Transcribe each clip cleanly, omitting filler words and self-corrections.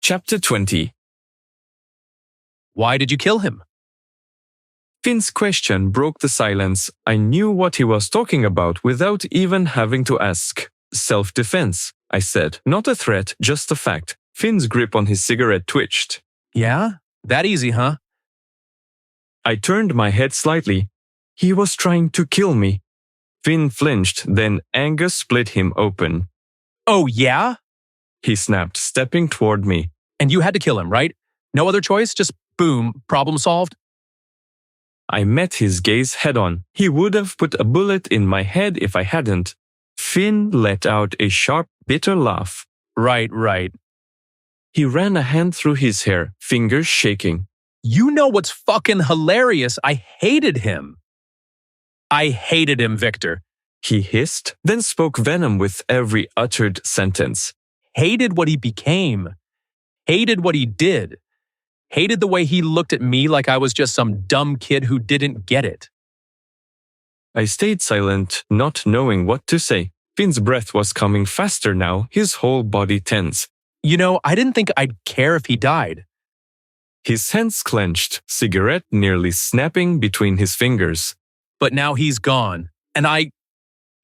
Chapter 20. Why did you kill him? Finn's question broke the silence. I knew what he was talking about without even having to ask. Self-defense, I said. Not a threat, just a fact. Finn's grip on his cigarette twitched. Yeah? That easy, huh? I turned my head slightly. He was trying to kill me. Finn flinched, then anger split him open. Oh, yeah? He snapped, stepping toward me. And you had to kill him, right? No other choice? Just boom, problem solved? I met his gaze head-on. He would have put a bullet in my head if I hadn't. Finn let out a sharp, bitter laugh. Right. He ran a hand through his hair, fingers shaking. You know what's fucking hilarious? I hated him. I hated him, Viktor. He hissed, then spoke venom with every uttered sentence. Hated what he became. Hated what he did. Hated the way he looked at me like I was just some dumb kid who didn't get it. I stayed silent, not knowing what to say. Finn's breath was coming faster now, his whole body tense. You know, I didn't think I'd care if he died. His hands clenched, cigarette nearly snapping between his fingers. But now he's gone, and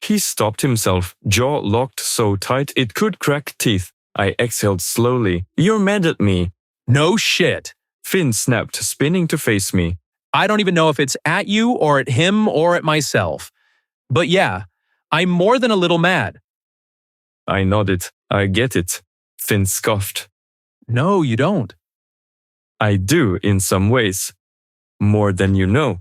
He stopped himself, jaw locked so tight it could crack teeth. I exhaled slowly. You're mad at me. No shit. Finn snapped, spinning to face me. I don't even know if it's at you or at him or at myself. But yeah, I'm more than a little mad. I nodded. I get it. Finn scoffed. No, you don't. I do in some ways. More than you know.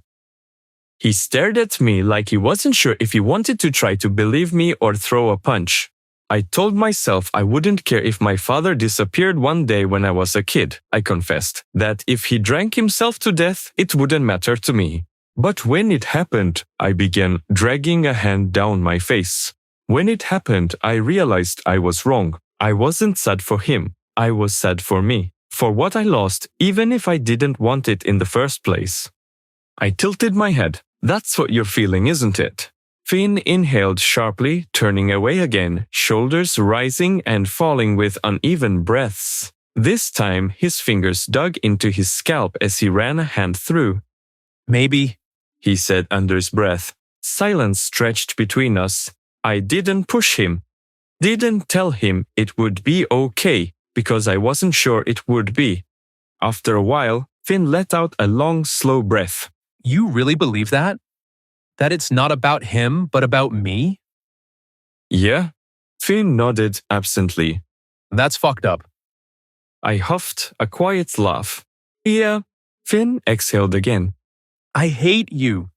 He stared at me like he wasn't sure if he wanted to try to believe me or throw a punch. I told myself I wouldn't care if my father disappeared one day when I was a kid, I confessed. That if he drank himself to death, it wouldn't matter to me. But when it happened, I began dragging a hand down my face. When it happened, I realized I was wrong. I wasn't sad for him. I was sad for me. For what I lost, even if I didn't want it in the first place. I tilted my head. That's what you're feeling, isn't it? Finn inhaled sharply, turning away again, shoulders rising and falling with uneven breaths. This time, his fingers dug into his scalp as he ran a hand through. Maybe, he said under his breath. Silence stretched between us. I didn't push him. Didn't tell him it would be okay, because I wasn't sure it would be. After a while, Finn let out a long, slow breath. You really believe that? That it's not about him, but about me? Yeah. Finn nodded absently. That's fucked up. I huffed a quiet laugh. Yeah. Finn exhaled again. I hate you.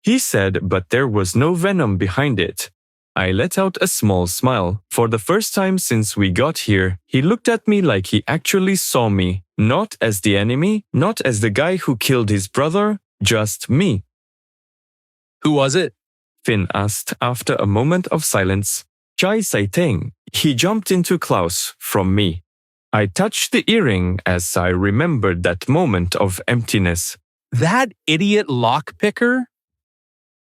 He said, but there was no venom behind it. I let out a small smile. For the first time since we got here, he looked at me like he actually saw me. Not as the enemy, not as the guy who killed his brother, just me. Who was it? Finn asked after a moment of silence. Chai Saiteng. He jumped into Klaus from me. I touched the earring as I remembered that moment of emptiness. That idiot lockpicker?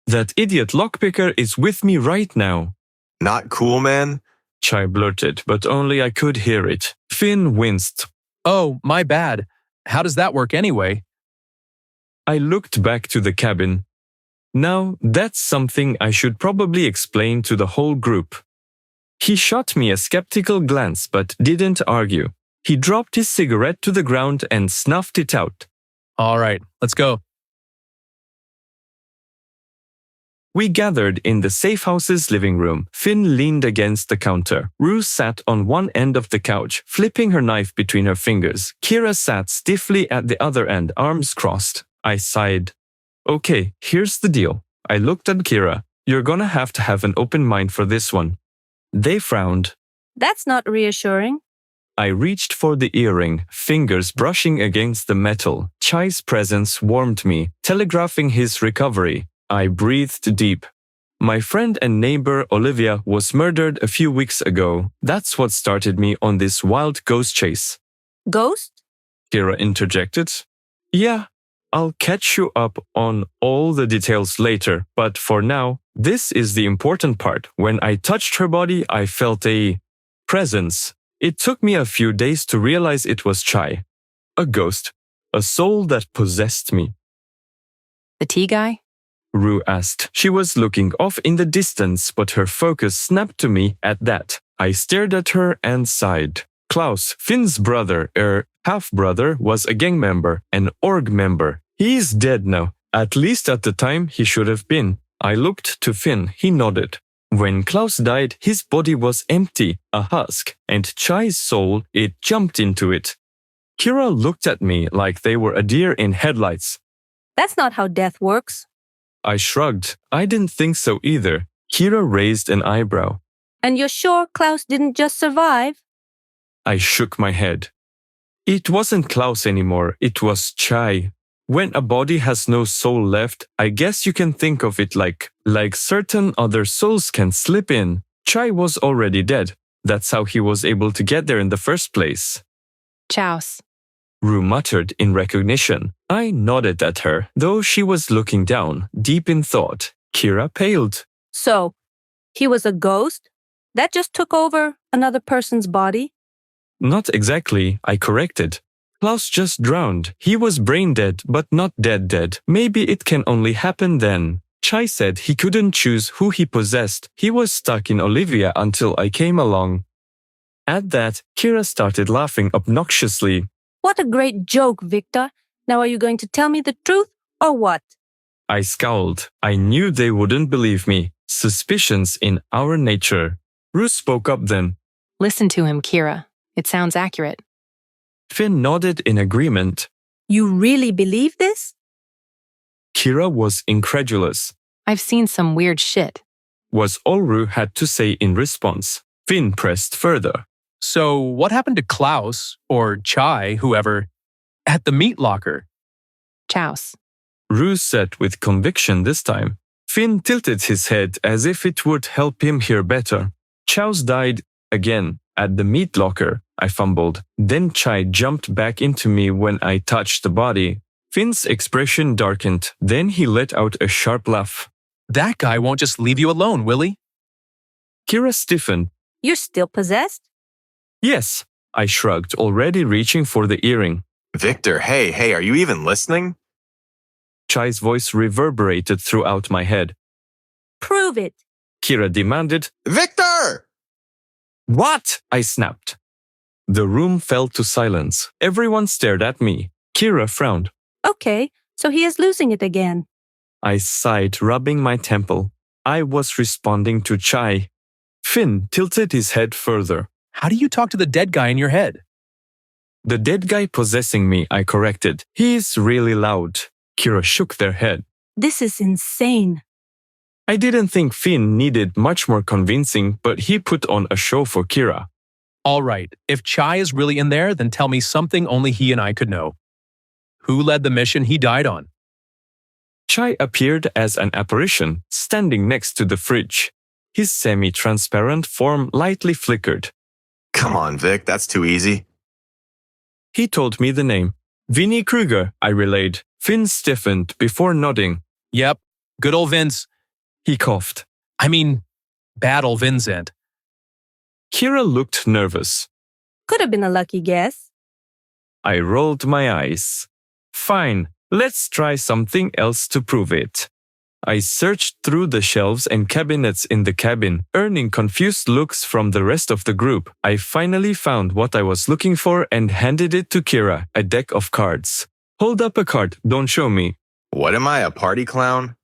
That idiot lockpicker is with me right now. Not cool, man. Chai blurted, but only I could hear it. Finn winced. Oh, my bad. How does that work anyway? I looked back to the cabin. Now, that's something I should probably explain to the whole group. He shot me a skeptical glance but didn't argue. He dropped his cigarette to the ground and snuffed it out. All right, let's go. We gathered in the safe house's living room. Finn leaned against the counter. Rue sat on one end of the couch, flipping her knife between her fingers. Kira sat stiffly at the other end, arms crossed. I sighed. Okay, here's the deal. I looked at Kira. You're gonna have to have an open mind for this one. They frowned. That's not reassuring. I reached for the earring, fingers brushing against the metal. Chai's presence warmed me, telegraphing his recovery. I breathed deep. My friend and neighbor Olivia was murdered a few weeks ago. That's what started me on this wild ghost chase. Ghost? Kira interjected. Yeah, I'll catch you up on all the details later, but for now, this is the important part. When I touched her body, I felt a presence. It took me a few days to realize it was Chai. A ghost. A soul that possessed me. The tea guy? Rue asked. She was looking off in the distance, but her focus snapped to me at that. I stared at her and sighed. Klaus, Finn's brother, half-brother, was a gang member, an org member. He is dead now. At least at the time he should have been. I looked to Finn. He nodded. When Klaus died, his body was empty, a husk, and Chai's soul, it jumped into it. Kira looked at me like they were a deer in headlights. That's not how death works. I shrugged. I didn't think so either. Kira raised an eyebrow. And you're sure Klaus didn't just survive? I shook my head. It wasn't Klaus anymore, it was Chai. When a body has no soul left, I guess you can think of it like certain other souls can slip in. Chai was already dead. That's how he was able to get there in the first place. Chouse. Rue muttered in recognition. I nodded at her, though she was looking down, deep in thought. Kira paled. So, he was a ghost? That just took over another person's body? Not exactly, I corrected. Klaus just drowned. He was brain dead, but not dead. Maybe it can only happen then. Chai said he couldn't choose who he possessed. He was stuck in Olivia until I came along. At that, Kira started laughing obnoxiously. What a great joke, Viktor. Now are you going to tell me the truth or what? I scowled. I knew they wouldn't believe me. Suspicions in our nature. Rue spoke up then. Listen to him, Kira. It sounds accurate. Finn nodded in agreement. You really believe this? Kira was incredulous. I've seen some weird shit. Was all Rue had to say in response. Finn pressed further. So what happened to Klaus, or Chai, whoever, at the meat locker? Chouse. Rue said with conviction this time. Finn tilted his head as if it would help him hear better. Chouse died again at the meat locker, I fumbled. Then Chai jumped back into me when I touched the body. Finn's expression darkened. Then he let out a sharp laugh. That guy won't just leave you alone, will he? Kira stiffened. You're still possessed? Yes, I shrugged, already reaching for the earring. Viktor, hey, are you even listening? Chai's voice reverberated throughout my head. Prove it. Kira demanded. Viktor! What? I snapped. The room fell to silence. Everyone stared at me. Kira frowned. Okay, so he is losing it again. I sighed, rubbing my temple. I was responding to Chai. Finn tilted his head further. How do you talk to the dead guy in your head? The dead guy possessing me, I corrected. He is really loud. Kira shook their head. This is insane. I didn't think Finn needed much more convincing, but he put on a show for Kira. All right, if Chai is really in there, then tell me something only he and I could know. Who led the mission he died on? Chai appeared as an apparition, standing next to the fridge. His semi-transparent form lightly flickered. Come on, Vic, that's too easy. He told me the name. Vinnie Kruger, I relayed. Finn stiffened before nodding. Yep, good old Vince. He coughed. I mean, bad old Vincent. Kira looked nervous. Could have been a lucky guess. I rolled my eyes. Fine, let's try something else to prove it. I searched through the shelves and cabinets in the cabin, earning confused looks from the rest of the group. I finally found what I was looking for and handed it to Kira, a deck of cards. Hold up a card, don't show me. What am I, a party clown?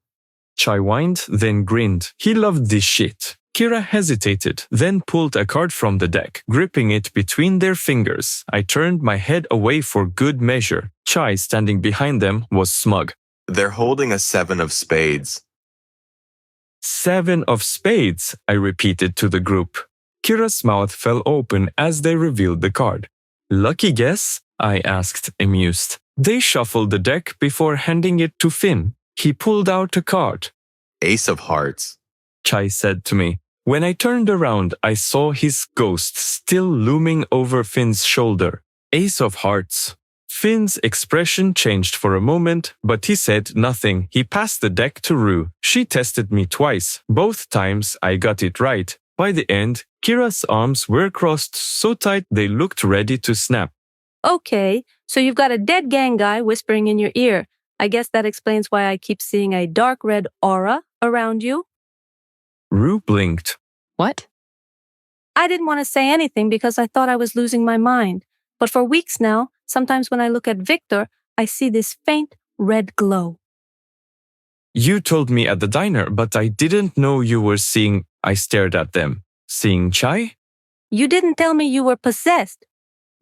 Chai whined, then grinned. He loved this shit. Kira hesitated, then pulled a card from the deck, gripping it between their fingers. I turned my head away for good measure. Chai, standing behind them, was smug. They're holding a 7 of spades. 7 of spades, I repeated to the group. Kira's mouth fell open as they revealed the card. Lucky guess? I asked, amused. They shuffled the deck before handing it to Finn. He pulled out a card. Ace of hearts. Chai said to me. When I turned around, I saw his ghost still looming over Finn's shoulder. Ace of hearts. Finn's expression changed for a moment, but he said nothing. He passed the deck to Rue. She tested me twice. Both times I got it right. By the end, Kira's arms were crossed so tight they looked ready to snap. Okay, so you've got a dead gang guy whispering in your ear. I guess that explains why I keep seeing a dark red aura around you. Rue blinked. What? I didn't want to say anything because I thought I was losing my mind. But for weeks now, sometimes when I look at Viktor, I see this faint red glow. You told me at the diner, but I didn't know you were seeing. I stared at them. Seeing Chai? You didn't tell me you were possessed.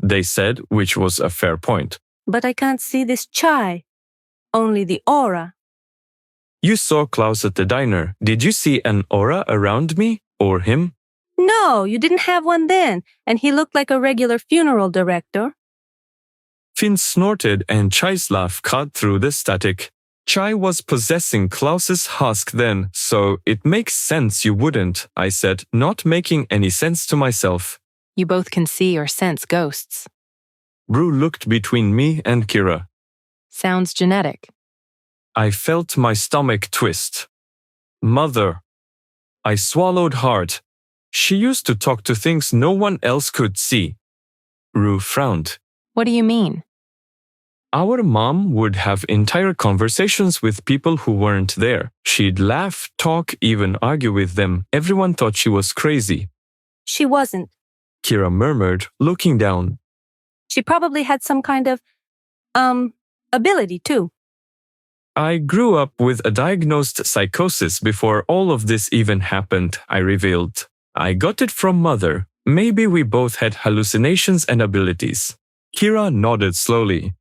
They said, which was a fair point. But I can't see this Chai. Only the aura. You saw Klaus at the diner. Did you see an aura around me or him? No, you didn't have one then, and he looked like a regular funeral director. Finn snorted and Chai's laugh cut through the static. Chai was possessing Klaus's husk then, so it makes sense you wouldn't, I said, not making any sense to myself. You both can see or sense ghosts. Rue looked between me and Kira. Sounds genetic. I felt my stomach twist. Mother. I swallowed hard. She used to talk to things no one else could see. Rue frowned. What do you mean? Our mom would have entire conversations with people who weren't there. She'd laugh, talk, even argue with them. Everyone thought she was crazy. She wasn't. Kira murmured, looking down. She probably had some kind of, ability too. I grew up with a diagnosed psychosis before all of this even happened, I revealed. I got it from Mother. Maybe we both had hallucinations and abilities. Kira nodded slowly.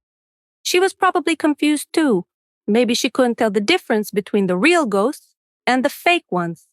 She was probably confused too. Maybe she couldn't tell the difference between the real ghosts and the fake ones.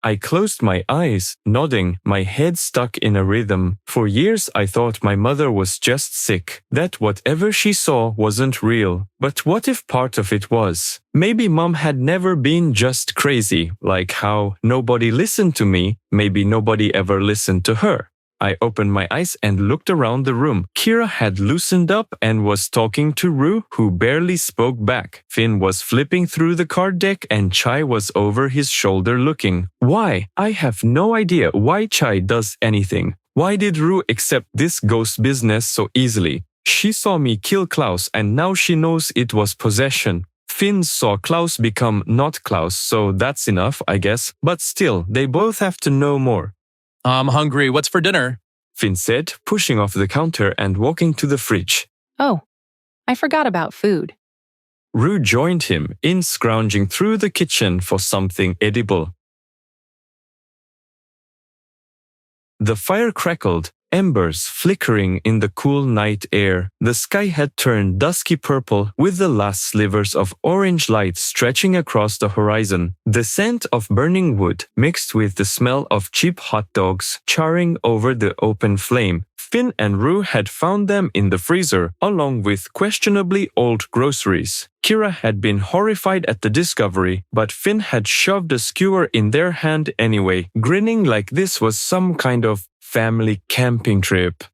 I closed my eyes, nodding, my head stuck in a rhythm. For years I thought my mother was just sick, that whatever she saw wasn't real. But what if part of it was? Maybe Mom had never been just crazy, like how nobody listened to me, maybe nobody ever listened to her. I opened my eyes and looked around the room. Kira had loosened up and was talking to Rue, who barely spoke back. Finn was flipping through the card deck and Chai was over his shoulder looking. Why? I have no idea why Chai does anything. Why did Rue accept this ghost business so easily? She saw me kill Klaus and now she knows it was possession. Finn saw Klaus become not Klaus, so that's enough, I guess. But still, they both have to know more. I'm hungry. What's for dinner? Finn said, pushing off the counter and walking to the fridge. Oh, I forgot about food. Rue joined him in scrounging through the kitchen for something edible. The fire crackled, embers flickering in the cool night air. The sky had turned dusky purple with the last slivers of orange light stretching across the horizon. The scent of burning wood mixed with the smell of cheap hot dogs charring over the open flame. Finn and Rue had found them in the freezer, along with questionably old groceries. Kira had been horrified at the discovery, but Finn had shoved a skewer in their hand anyway, grinning like this was some kind of family camping trip.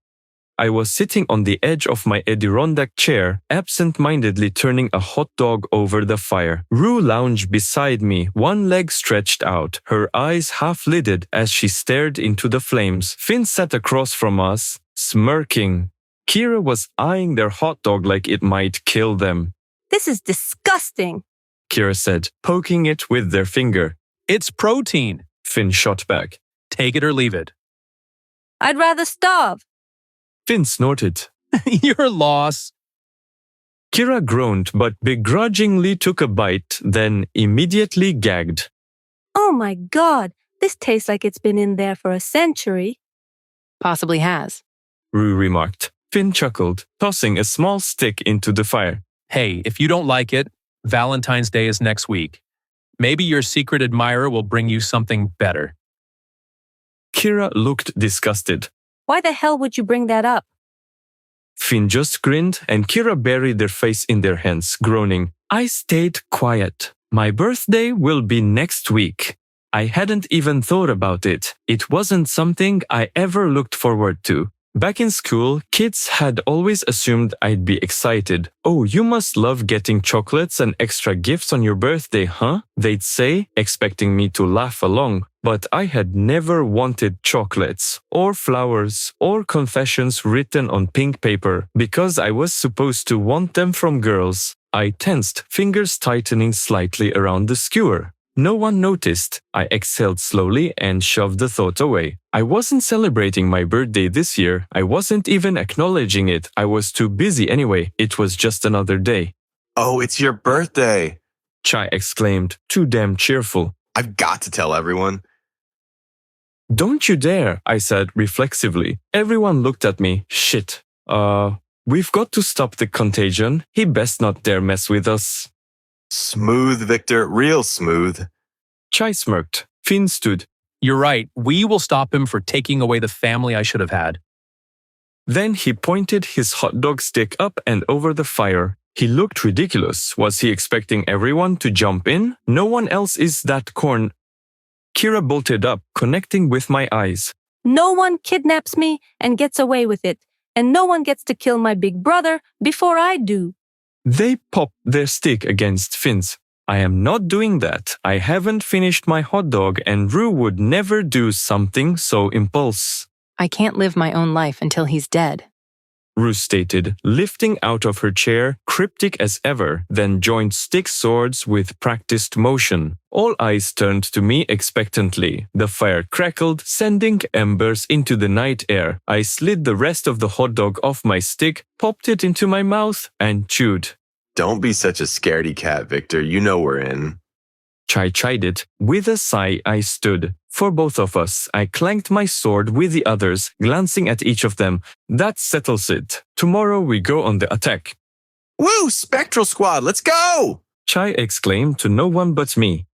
I was sitting on the edge of my Adirondack chair, absent-mindedly turning a hot dog over the fire. Rue lounged beside me, one leg stretched out, her eyes half-lidded as she stared into the flames. Finn sat across from us, smirking. Kira was eyeing their hot dog like it might kill them. This is disgusting, Kira said, poking it with their finger. It's protein. Finn shot back. Take it or leave it. I'd rather starve. Finn snorted. Your loss. Kira groaned but begrudgingly took a bite, then immediately gagged. Oh my God, this tastes like it's been in there for a century. Possibly has. Rue remarked. Finn chuckled, tossing a small stick into the fire. Hey, if you don't like it, Valentine's Day is next week. Maybe your secret admirer will bring you something better. Kira looked disgusted. Why the hell would you bring that up? Finn just grinned and Kira buried their face in their hands, groaning. I stayed quiet. My birthday will be next week. I hadn't even thought about it. It wasn't something I ever looked forward to. Back in school, kids had always assumed I'd be excited. Oh, you must love getting chocolates and extra gifts on your birthday, huh? They'd say, expecting me to laugh along. But I had never wanted chocolates, or flowers, or confessions written on pink paper, because I was supposed to want them from girls. I tensed, fingers tightening slightly around the skewer. No one noticed. I exhaled slowly and shoved the thought away. I wasn't celebrating my birthday this year. I wasn't even acknowledging it. I was too busy anyway. It was just another day. Oh, it's your birthday. Chai exclaimed, too damn cheerful. I've got to tell everyone. Don't you dare, I said reflexively. Everyone looked at me. Shit. We've got to stop the contagion. He best not dare mess with us. Smooth, Victor, real smooth. Chai smirked. Finn stood. You're right. We will stop him for taking away the family I should have had. Then he pointed his hot dog stick up and over the fire. He looked ridiculous. Was he expecting everyone to jump in? No one else is that corn. Kira bolted up, connecting with my eyes. No one kidnaps me and gets away with it. And no one gets to kill my big brother before I do. They popped their stick against Finn's. I am not doing that. I haven't finished my hot dog and Rue would never do something so impulse. I can't live my own life until he's dead. Rue stated, lifting out of her chair, cryptic as ever, then joined stick swords with practiced motion. All eyes turned to me expectantly. The fire crackled, sending embers into the night air. I slid the rest of the hot dog off my stick, popped it into my mouth, and chewed. Don't be such a scaredy cat, Victor. You know we're in. Chai chided. With a sigh, I stood. For both of us, I clanked my sword with the others, glancing at each of them. That settles it. Tomorrow we go on the attack. Woo! Spectral Squad, let's go! Chai exclaimed to no one but me.